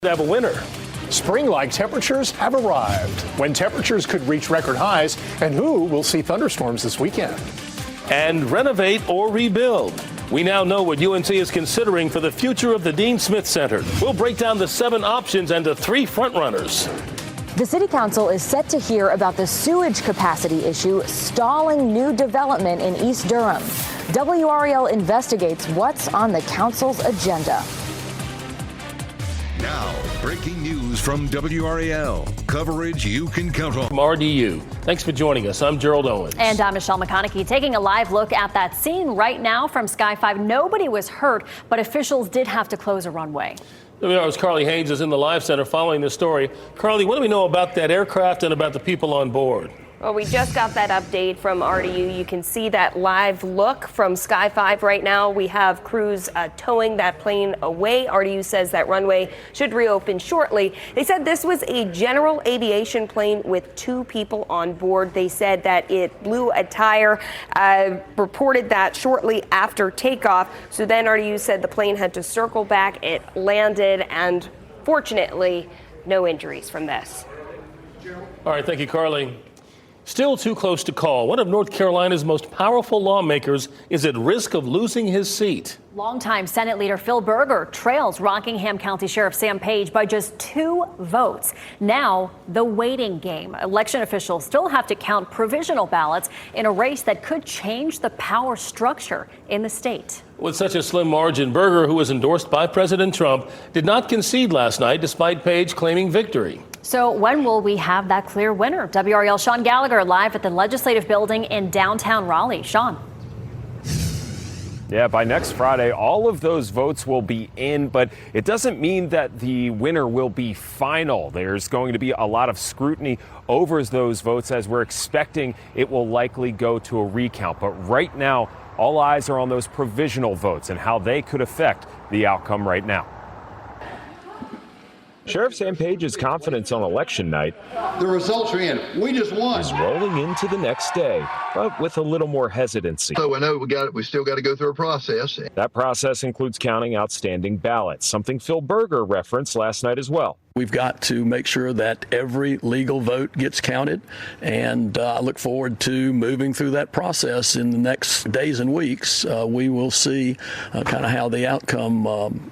Have a winner. Spring-like temperatures have arrived. When temperatures could reach record highs, and who will see thunderstorms this weekend? And renovate or rebuild. We now know what UNC is considering for the future of the Dean Smith Center. We'll break down the 7 options and the 3 frontrunners. The City Council is set to hear about the sewage capacity issue stalling new development in East Durham. WRAL investigates what's on the council's agenda. Now, breaking news from WRAL. Coverage you can count on. From RDU. Thanks for joining us. I'm Gerald Owens. And I'm Michelle McConaughey, taking a live look at that scene right now from Sky 5. Nobody was hurt, but officials did have to close a runway. WR's Carly Haynes is in the live center following this story. Carly, what do we know about that aircraft and about the people on board? Well, we just got that update from RDU. You can see that live look from Sky 5 right now. We have crews towing that plane away. RDU says that runway should reopen shortly. They said this was a general aviation plane with 2 people on board. They said that it blew a tire, reported that shortly after takeoff. So then RDU said the plane had to circle back. It landed, and fortunately, no injuries from this. All right, thank you, Carly. Still too close to call. One of North Carolina's most powerful lawmakers is at risk of losing his seat. Longtime Senate Leader Phil Berger trails Rockingham County Sheriff Sam Page by just 2 votes. Now, the waiting game. Election officials still have to count provisional ballots in a race that could change the power structure in the state. With such a slim margin, Berger, who was endorsed by President Trump, did not concede last night despite Page claiming victory. So when will we have that clear winner? WRAL Sean Gallagher live at the Legislative Building in downtown Raleigh. Sean. Yeah, by next Friday, all of those votes will be in, but it doesn't mean that the winner will be final. There's going to be a lot of scrutiny over those votes, as we're expecting it will likely go to a recount. But right now, all eyes are on those provisional votes and how they could affect the outcome right now. Sheriff Sam Page's confidence on election night, the results are in. We just won. Is rolling into the next day, but with a little more hesitancy. So I know we still got to go through a process. That process includes counting outstanding ballots, something Phil Berger referenced last night as well. We've got to make sure that every legal vote gets counted, and I look forward to moving through that process in the next days and weeks. We will see kind of how the outcome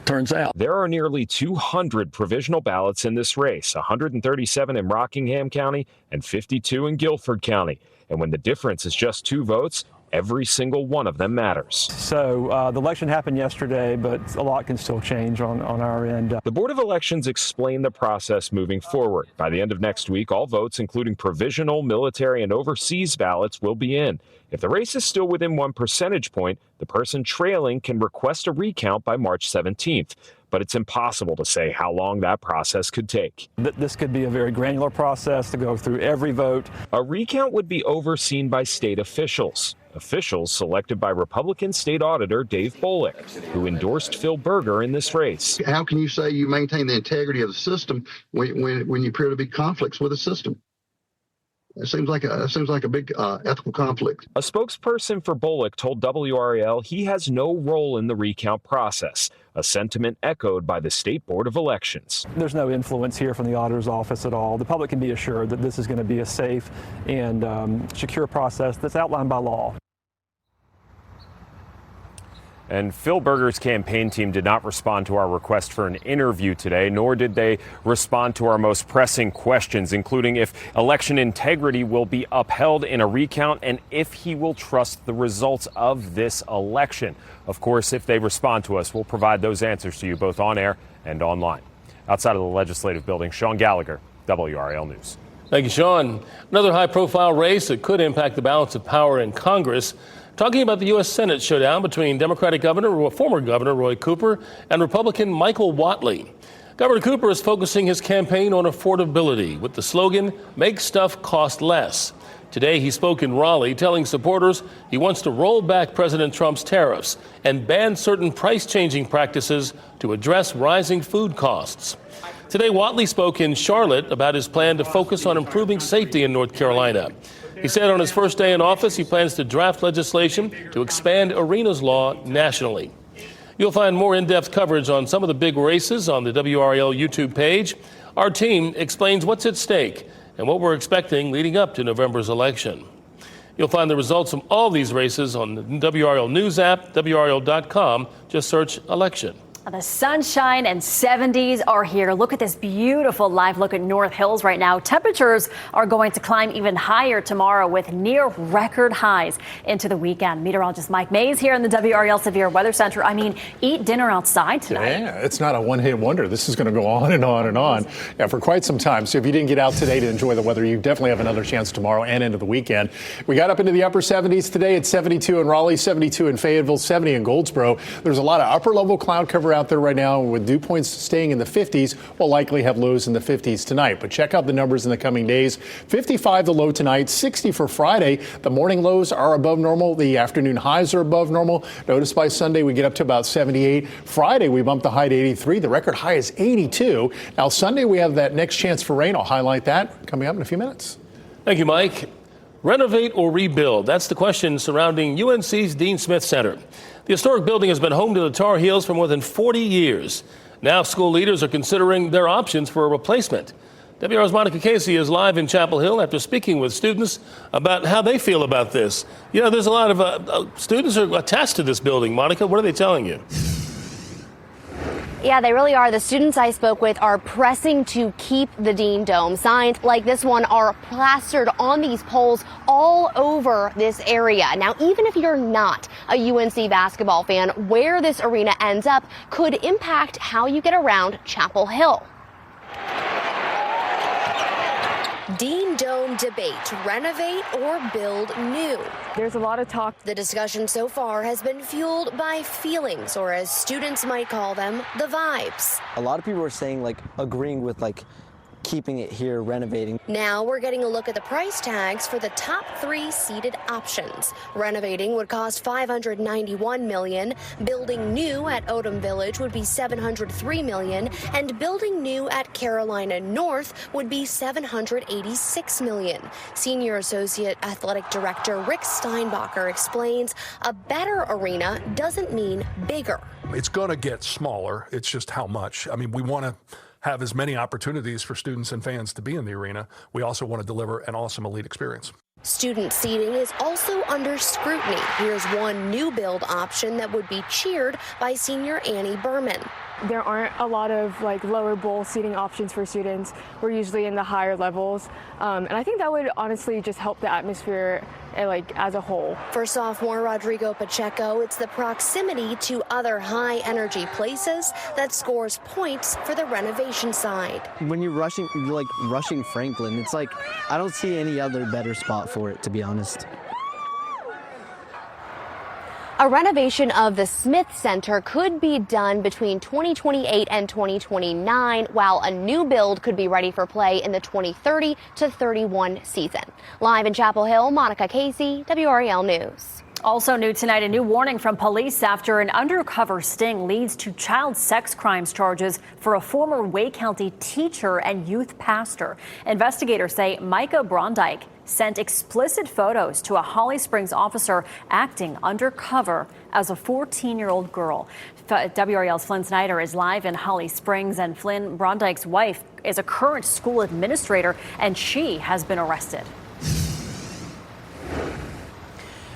turns out. There are nearly 200 provisional ballots in this race, 137 in Rockingham County and 52 in Guilford County. And when the difference is just 2 votes, every single one of them matters. So the election happened yesterday, but a lot can still change on our end. The Board of Elections explained the process moving forward. By the end of next week, all votes, including provisional, military, and overseas ballots, will be in. If the race is still within 1 percentage point, the person trailing can request a recount by March 17th. But it's impossible to say how long that process could take. This could be a very granular process to go through every vote. A recount would be overseen by state officials selected by Republican State Auditor Dave Bullock, who endorsed Phil Berger in this race. How can you say you maintain the integrity of the system when you appear to be conflicts with the system? It seems like a big ethical conflict. A spokesperson for Bullock told WRAL he has no role in the recount process, a sentiment echoed by the State Board of Elections. There's no influence here from the auditor's office at all. The public can be assured that this is going to be a safe and secure process that's outlined by law. And Phil Berger's campaign team did not respond to our request for an interview today, nor did they respond to our most pressing questions, including if election integrity will be upheld in a recount and if he will trust the results of this election. Of course, if they respond to us, we'll provide those answers to you both on air and online. Outside of the Legislative Building, Sean Gallagher, WRAL News. Thank you, Sean. Another high-profile race that could impact the balance of power in Congress. Talking about the U.S. Senate showdown between former Governor Roy Cooper and Republican Michael Whatley. Governor Cooper is focusing his campaign on affordability with the slogan, "Make stuff cost less." Today, he spoke in Raleigh, telling supporters he wants to roll back President Trump's tariffs and ban certain price-changing practices to address rising food costs. Today, Whatley spoke in Charlotte about his plan to focus on improving safety in North Carolina. He said on his first day in office, he plans to draft legislation to expand arenas law nationally. You'll find more in-depth coverage on some of the big races on the WRAL YouTube page. Our team explains what's at stake and what we're expecting leading up to November's election. You'll find the results from all these races on the WRAL News app, WRAL.com. Just search election. The sunshine and 70s are here. Look at this beautiful live look at North Hills right now. Temperatures are going to climb even higher tomorrow with near record highs into the weekend. Meteorologist Mike Mays here in the WRAL Severe Weather Center. I mean, eat dinner outside tonight. Yeah, it's not a one-hit wonder. This is going to go on and on and on for quite some time. So if you didn't get out today to enjoy the weather, you definitely have another chance tomorrow and into the weekend. We got up into the upper 70s today at 72 in Raleigh, 72 in Fayetteville, 70 in Goldsboro. There's a lot of upper-level cloud cover out there right now with dew points staying in the 50s. We'll likely have lows in the 50s tonight. But check out the numbers in the coming days. 55 the low tonight, 60 for Friday. The morning lows are above normal. The afternoon highs are above normal. Notice by Sunday we get up to about 78. Friday we bump the high to 83. The record high is 82. Now Sunday we have that next chance for rain. I'll highlight that coming up in a few minutes. Thank you, Mike. Renovate or rebuild? That's the question surrounding UNC's Dean Smith Center. The historic building has been home to the Tar Heels for more than 40 years. Now school leaders are considering their options for a replacement. WR's Monica Casey is live in Chapel Hill after speaking with students about how they feel about this. You know, there's a lot of students are attached to this building. Monica, what are they telling you? Yeah, they really are. The students I spoke with are pressing to keep the Dean Dome. Signs like this one are plastered on these poles all over this area. Now, even if you're not a UNC basketball fan, where this arena ends up could impact how you get around Chapel Hill. Dean Dome debate, renovate or build new. There's a lot of talk. The discussion so far has been fueled by feelings, or as students might call them, the vibes. A lot of people are saying, agreeing with, keeping it here, renovating. Now we're getting a look at the price tags for the top 3 seated options. Renovating would cost $591 million. Building new at Odom Village would be $703 million. And building new at Carolina North would be $786 million. Senior Associate Athletic Director Rick Steinbacher explains a better arena doesn't mean bigger. It's going to get smaller. It's just how much. I mean, we want to have as many opportunities for students and fans to be in the arena. We also want to deliver an awesome elite experience. Student seating is also under scrutiny. Here's one new build option that would be cheered by senior Annie Berman. There aren't a lot of lower bowl seating options for students. We're usually in the higher levels. And I think that would honestly just help the atmosphere as a whole. For sophomore Rodrigo Pacheco, it's the proximity to other high energy places that scores points for the renovation side. When you're rushing Franklin, it's I don't see any other better spot for it, to be honest. A renovation of the Smith Center could be done between 2028 and 2029, while a new build could be ready for play in the 2030 to 31 season. Live in Chapel Hill, Monica Casey, WRAL News. Also new tonight, a new warning from police after an undercover sting leads to child sex crimes charges for a former Wake County teacher and youth pastor. Investigators say Micah Brondike sent explicit photos to a Holly Springs officer acting undercover as a 14-year-old girl. WRAL's Flynn Snyder is live in Holly Springs, and Flynn, Brondike's wife, is a current school administrator, and she has been arrested.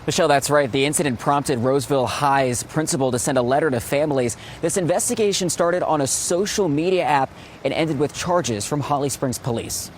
Michelle, that's right. The incident prompted Roseville High's principal to send a letter to families. This investigation started on a social media app and ended with charges from Holly Springs police.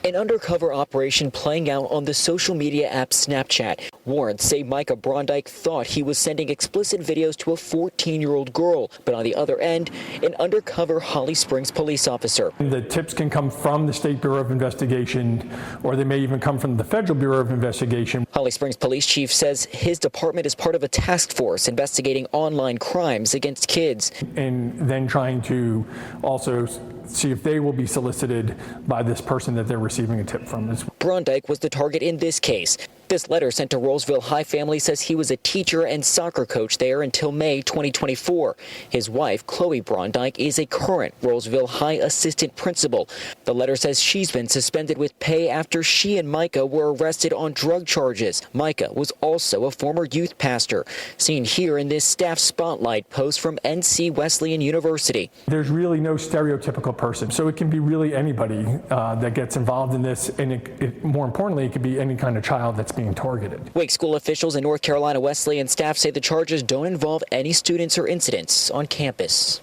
An undercover operation playing out on the social media app Snapchat. Warrants say Micah Brondike thought he was sending explicit videos to a 14-year-old girl, but on the other end, an undercover Holly Springs police officer. The tips can come from the State Bureau of Investigation, or they may even come from the Federal Bureau of Investigation. Holly Springs police chief says his department is part of a task force investigating online crimes against kids. And then trying to also see if they will be solicited by this person that they're receiving a tip from. Brondike was the target in this case. This letter sent to Rolesville High family says he was a teacher and soccer coach there until May 2024. His wife, Chloe Brondike, is a current Rolesville High assistant principal. The letter says she's been suspended with pay after she and Micah were arrested on drug charges. Micah was also a former youth pastor. Seen here in this staff spotlight post from NC Wesleyan University. There's really no stereotypical person, so it can be really anybody that gets involved in this, and more importantly, it could be any kind of child that's being targeted. Wake school officials and North Carolina Wesleyan staff say the charges don't involve any students or incidents on campus.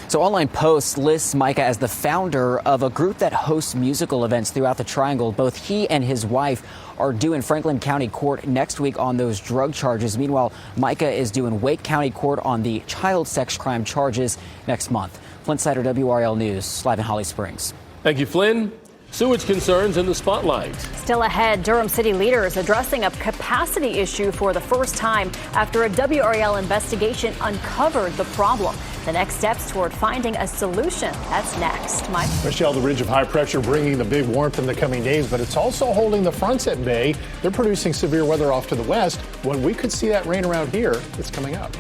So Online Post lists Micah as the founder of a group that hosts musical events throughout the Triangle. Both he and his wife are due in Franklin County Court next week on those drug charges. Meanwhile, Micah is due in Wake County Court on the child sex crime charges next month. Flynn Sider, WRAL News, live in Holly Springs. Thank you, Flynn. Sewage concerns in the spotlight. Still ahead, Durham City leaders addressing a capacity issue for the first time after a WRAL investigation uncovered the problem. The next steps toward finding a solution. That's next. Mike? Michelle, the ridge of high pressure bringing the big warmth in the coming days, but it's also holding the fronts at bay. They're producing severe weather off to the west. When we could see that rain around here, it's coming up.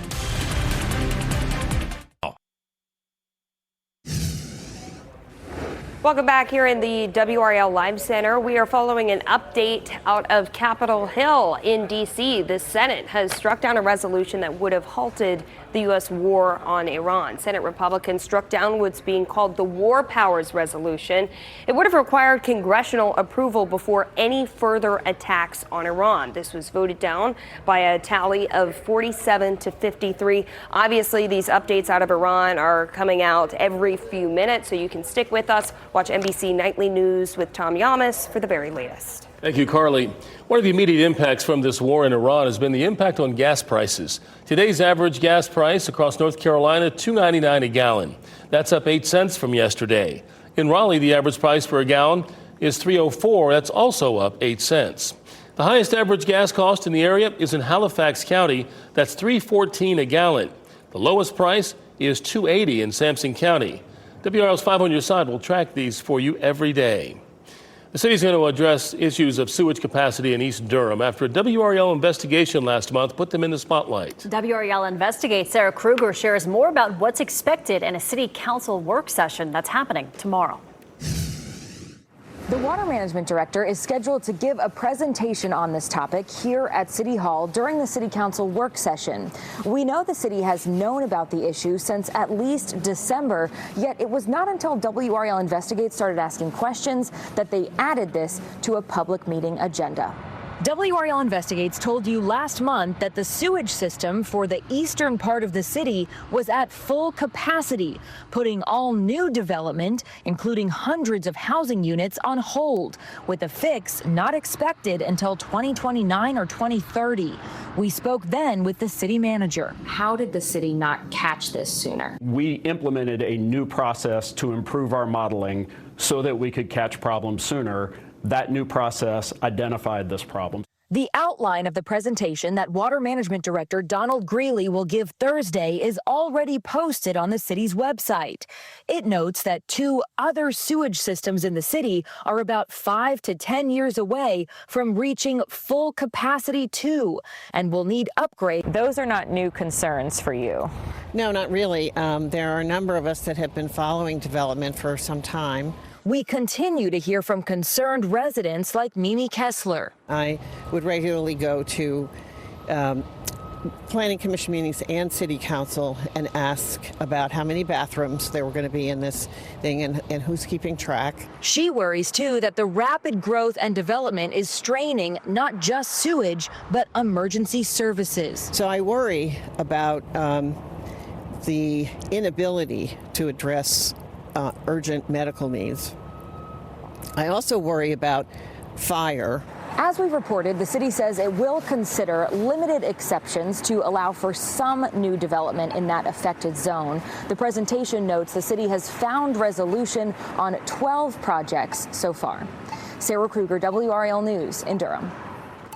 Welcome back here in the WRAL Live Center. We are following an update out of Capitol Hill in D.C. The Senate has struck down a resolution that would have halted the U.S. war on Iran. Senate Republicans struck down what's being called the War Powers Resolution. It would have required congressional approval before any further attacks on Iran. This was voted down by a tally of 47 to 53. Obviously, these updates out of Iran are coming out every few minutes, so you can stick with us. Watch NBC Nightly News with Tom Yamas for the very latest. Thank you, Carly. One of the immediate impacts from this war in Iran has been the impact on gas prices. Today's average gas price across North Carolina, $2.99 a gallon. That's up 8 cents from yesterday. In Raleigh, the average price for a gallon is $3.04. That's also up 8 cents. The highest average gas cost in the area is in Halifax County. That's $3.14 a gallon. The lowest price is $2.80 in Sampson County. WRAL's 5 on Your Side will track these for you every day. The city's going to address issues of sewage capacity in East Durham after a WRAL investigation last month put them in the spotlight. WRAL Investigates Sarah Kruger shares more about what's expected in a city council work session that's happening tomorrow. The water management director is scheduled to give a presentation on this topic here at City Hall during the City Council work session. We know the city has known about the issue since at least December, yet it was not until WRAL Investigates started asking questions that they added this to a public meeting agenda. WRAL Investigates told you last month that the sewage system for the eastern part of the city was at full capacity, putting all new development, including hundreds of housing units, on hold, with a fix not expected until 2029 or 2030. We spoke then with the city manager. How did the city not catch this sooner? We implemented a new process to improve our modeling so that we could catch problems sooner. That new process identified this problem. The outline of the presentation that Water Management Director Donald Greeley will give Thursday is already posted on the city's website. It notes that 2 other sewage systems in the city are about 5 to 10 years away from reaching full capacity too, and will need upgrade. Those are not new concerns for you. No, not really. There are a number of us that have been following development for some time. We continue to hear from concerned residents like Mimi Kessler. I would regularly go to planning commission meetings and city council and ask about how many bathrooms there were going to be in this thing and who's keeping track. She worries, too, that the rapid growth and development is straining not just sewage, but emergency services. So I worry about the inability to address urgent medical needs. I also worry about fire. As we've reported, the city says it will consider limited exceptions to allow for some new development in that affected zone. The presentation notes the city has found resolution on 12 projects so far. Sarah Kruger, WRAL News in Durham.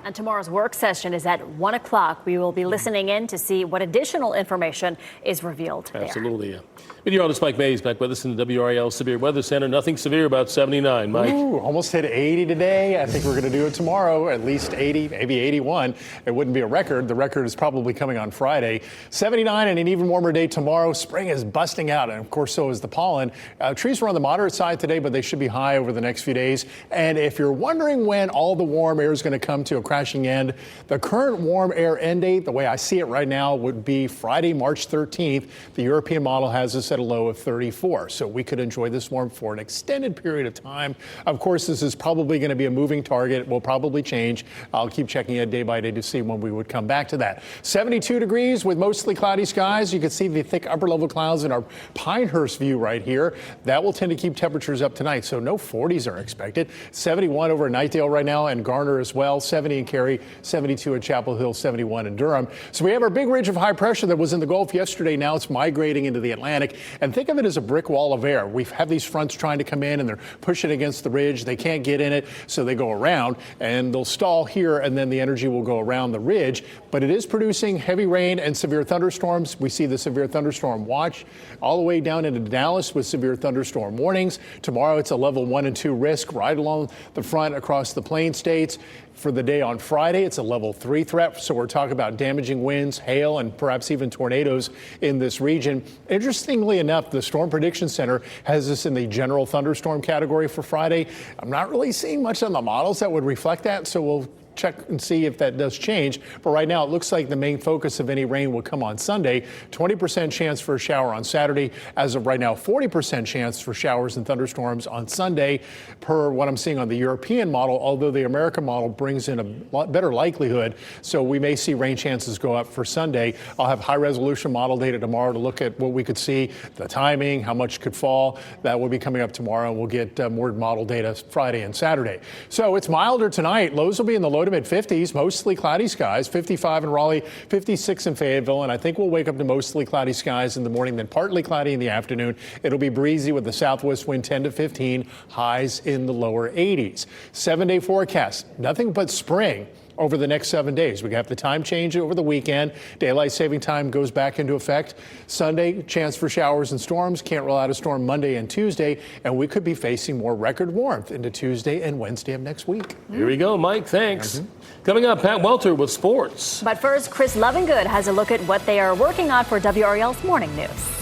And tomorrow's work session is at 1 o'clock. We will be listening in to see what additional information is revealed there. Absolutely, yeah. Meteorologist Mike Mays back with us in the WRAL Severe Weather Center. Nothing severe, about 79, Mike. Ooh, almost hit 80 today. I think we're going to do it tomorrow, at least 80, maybe 81. It wouldn't be a record. The record is probably coming on Friday. 79 and an even warmer day tomorrow. Spring is busting out, and of course so is the pollen. Trees were on the moderate side today, but they should be high over the next few days. And if you're wondering when all the warm air is going to come to a crashing end, the current warm air end date, the way I see it right now, would be Friday, March 13th. The European model has us at a low of 34. So we could enjoy this warmth for an extended period of time. Of course, this is probably going to be a moving target. It will probably change. I'll keep checking it day by day to see when we would come back to that. 72 degrees with mostly cloudy skies. You can see the thick upper level clouds in our Pinehurst view right here. That will tend to keep temperatures up tonight. So no 40s are expected. 71 over Nightdale right now and Garner as well. 70 in Cary, 72 in Chapel Hill, 71 in Durham. So we have our big ridge of high pressure that was in the Gulf yesterday. Now it's migrating into the Atlantic. And think of it as a brick wall of air. We have these fronts trying to come in and they're pushing against the ridge. They can't get in it, so they go around and they'll stall here and then the energy will go around the ridge. But it is producing heavy rain and severe thunderstorms. We see the severe thunderstorm watch all the way down into Dallas with severe thunderstorm warnings. Tomorrow it's a level 1 and 2 risk right along the front across the Plain States. For the day on Friday, it's a level 3 threat. So we're talking about damaging winds, hail, and perhaps even tornadoes in this region. Interestingly enough, the Storm Prediction Center has this in the general thunderstorm category for Friday. I'm not really seeing much on the models that would reflect that. So we'll check and see if that does change. But right now, it looks like the main focus of any rain will come on Sunday. 20% chance for a shower on Saturday. As of right now, 40% chance for showers and thunderstorms on Sunday, per what I'm seeing on the European model, although the American model brings in a lot better likelihood. So we may see rain chances go up for Sunday. I'll have high resolution model data tomorrow to look at what we could see, the timing, how much could fall. That will be coming up tomorrow, and we'll get more model data Friday and Saturday. So it's milder tonight. Lows will be in the low to mid 50s, mostly cloudy skies, 55 in Raleigh, 56 in Fayetteville, and I think we'll wake up to mostly cloudy skies in the morning, then partly cloudy in the afternoon. It'll be breezy with the southwest wind 10 to 15, highs in the lower 80s. 7-day forecast, nothing but spring over the next 7 days. We have the time change over the weekend. Daylight saving time goes back into effect. Sunday, chance for showers and storms. Can't rule out a storm Monday and Tuesday. And we could be facing more record warmth into Tuesday and Wednesday of next week. Here we go, Mike. Thanks. Coming up, Pat Welter with sports. But first, Chris Lovingood has a look at what they are working on for WRAL's Morning News.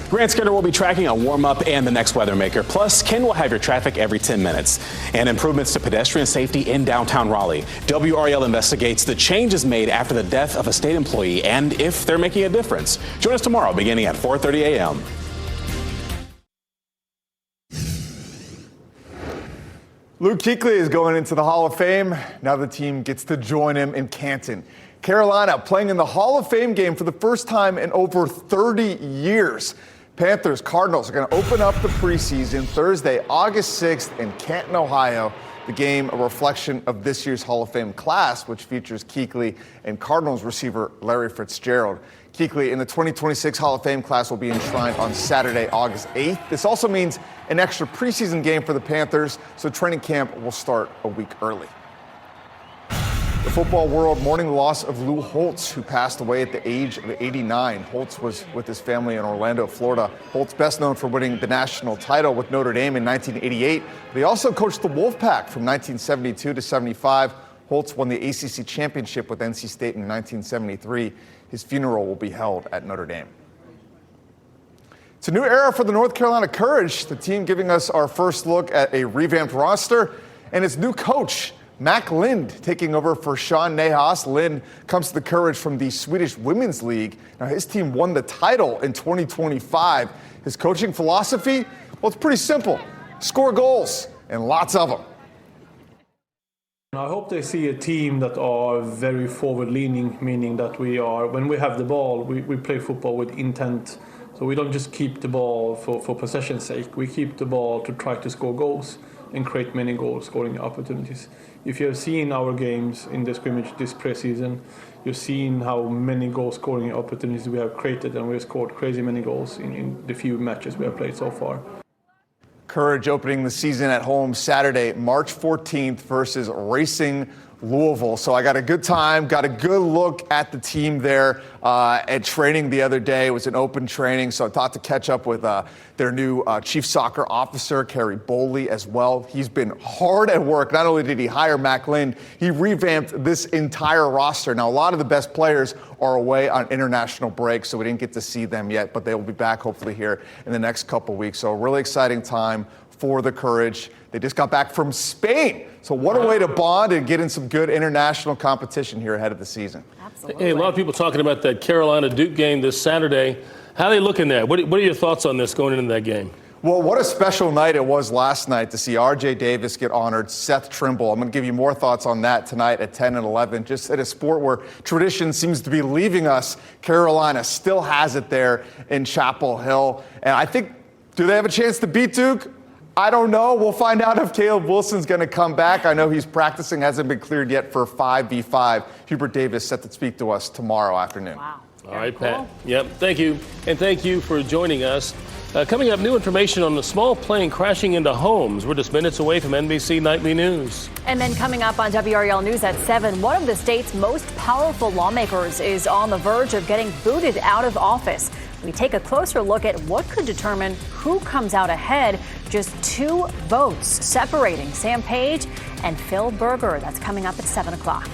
Grant Skinner will be tracking a warm-up and the next weather maker. Plus, Ken will have your traffic every 10 minutes. And improvements to pedestrian safety in downtown Raleigh. WRAL investigates the changes made after the death of a state employee and if they're making a difference. Join us tomorrow beginning at 4:30 a.m. Luke Kuechly is going into the Hall of Fame. Now the team gets to join him in Canton, Carolina, playing in the Hall of Fame game for the first time in over 30 years. Panthers Cardinals are going to open up the preseason Thursday, August 6th in Canton, Ohio. The game, a reflection of this year's Hall of Fame class, which features Kuechly and Cardinals receiver Larry Fitzgerald. Kuechly in the 2026 Hall of Fame class will be enshrined on Saturday, August 8th. This also means an extra preseason game for the Panthers, so training camp will start a week early. The football world mourning the loss of Lou Holtz, who passed away at the age of 89. Holtz was with his family in Orlando, Florida. Holtz best known for winning the national title with Notre Dame in 1988, but he also coached the Wolfpack from 1972 to 75. Holtz won the ACC championship with NC State in 1973. His funeral will be held at Notre Dame. It's a new era for the North Carolina Courage, the team giving us our first look at a revamped roster and its new coach, Mac Lind, taking over for Sean Nahas. Lind comes to the Courage from the Swedish Women's League. Now, his team won the title in 2025. His coaching philosophy? Well, it's pretty simple. Score goals, and lots of them. I hope they see a team that are very forward-leaning, meaning that we are, when we have the ball, we play football with intent. So we don't just keep the ball for possession's sake. We keep the ball to try to score goals and create many goal-scoring opportunities. If you have seen our games in the scrimmage this preseason, you've seen how many goal-scoring opportunities we have created, and we have scored crazy many goals in the few matches we have played so far. Courage opening the season at home Saturday, March 14th versus Racing Louisville. So I got a good time, got a good look at the team there at training the other day. It was an open training, so I thought to catch up with their new chief soccer officer, Kerry Bowley, as well. He's been hard at work. Not only did he hire Mac Lind, he revamped this entire roster. Now, a lot of the best players are away on international break, so we didn't get to see them yet, but they will be back hopefully here in the next couple weeks. So a really exciting time for the Courage. They just got back from Spain. So what a way to bond and get in some good international competition here ahead of the season. Absolutely. Hey, a lot of people talking about that Carolina-Duke game this Saturday. How are they looking at? What are your thoughts on this going into that game? Well, what a special night it was last night to see R.J. Davis get honored, Seth Trimble. I'm going to give you more thoughts on that tonight at 10 and 11. Just at a sport where tradition seems to be leaving us, Carolina still has it there in Chapel Hill. And I think, do they have a chance to beat Duke? I don't know. We'll find out if Caleb Wilson's going to come back. I know he's practicing, hasn't been cleared yet for 5v5. Hubert Davis set to speak to us tomorrow afternoon. Wow. All right, Pat. Yep, thank you. And thank you for joining us. Coming up, new information on the small plane crashing into homes. We're just minutes away from NBC Nightly News. And then coming up on WRAL News at 7, one of the state's most powerful lawmakers is on the verge of getting booted out of office. We take a closer look at what could determine who comes out ahead. Just 2 votes separating Sam Page and Phil Berger. That's coming up at 7 o'clock.